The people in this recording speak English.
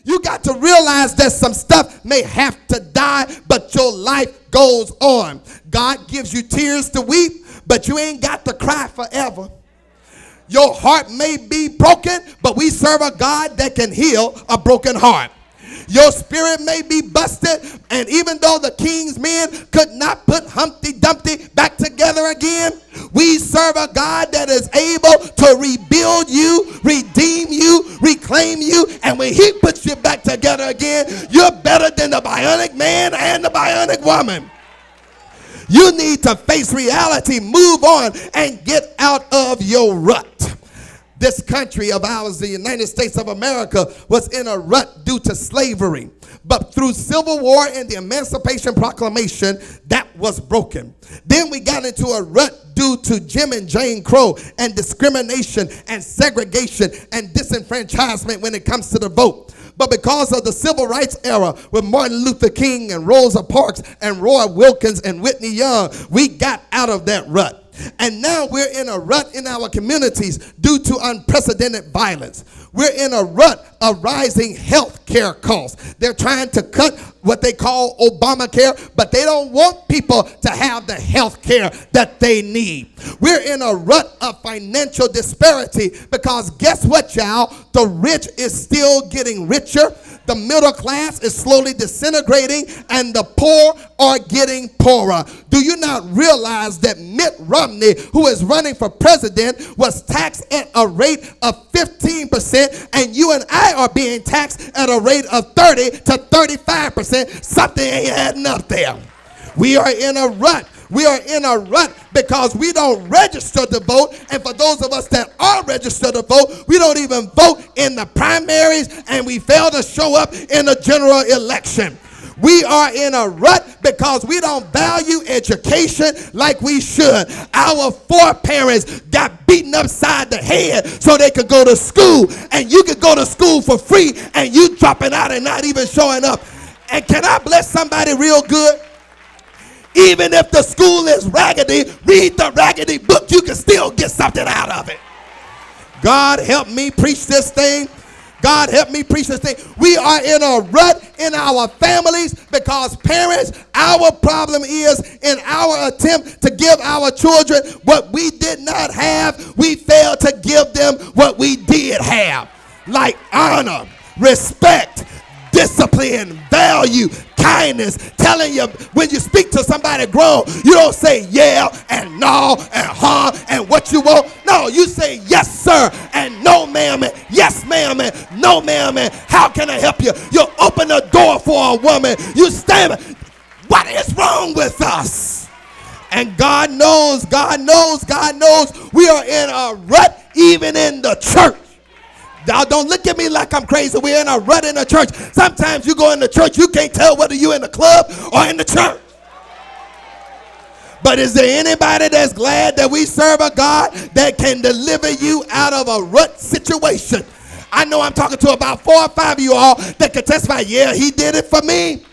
You got to realize that some stuff may have to die, but your life goes on. God gives you tears to weep, but you ain't got to cry forever. Your heart may be broken, but we serve a God that can heal a broken heart. Your spirit may be busted, and even though the king's men could not put Humpty Dumpty back together again, we serve a God that is able to rebuild you, redeem you, reclaim you, and when he puts you back together again, you're better than the bionic man and the bionic woman. You need to face reality, move on, and get out of your rut. This country of ours, the United States of America, was in a rut due to slavery. But through Civil War and the Emancipation Proclamation, that was broken. Then we got into a rut due to Jim and Jane Crow and discrimination and segregation and disenfranchisement when it comes to the vote. But because of the civil rights era with Martin Luther King and Rosa Parks and Roy Wilkins and Whitney Young, we got out of that rut. And now we're in a rut in our communities due to unprecedented violence. We're in a rut of rising health care costs. They're trying to cut what they call Obamacare, but they don't want people to have the health care that they need. We're in a rut of financial disparity because guess what, y'all? The rich is still getting richer. The middle class is slowly disintegrating, and the poor are getting poorer. Do you not realize that Mitt Romney, who is running for president, was taxed at a rate of 15%, and you and I are being taxed at a rate of 30 to 35%? Something ain't adding up there. We are in a rut. We are in a rut because we don't register to vote. And for those of us that are registered to vote, we don't even vote in the primaries, and we fail to show up in the general election. We are in a rut because we don't value education like we should. Our foreparents got beaten upside the head so they could go to school, and you could go to school for free, and you dropping out and not even showing up. And can I bless somebody real good? Even if the school is raggedy, read the raggedy book. You can still get something out of it. God help me preach this thing. God help me preach this thing. We are in a rut in our families because parents, our problem is in our attempt to give our children what we did not have, we failed to give them what we did have. Like honor, respect, discipline, value, kindness. Telling you, when you speak to somebody grown, you don't say yeah and no and huh and what you want. No, you say yes sir and no ma'am and yes ma'am and no ma'am and how can I help you? You open the door for a woman. You stand. What is wrong with us? And God knows, God knows, God knows we are in a rut even in the church. Now, don't look at me like I'm crazy. We're in a rut in the church. Sometimes you go in the church, you can't tell whether you're in the club or in the church. But is there anybody that's glad that we serve a God that can deliver you out of a rut situation? I know I'm talking to about 4 or 5 of you all that can testify, yeah, he did it for me.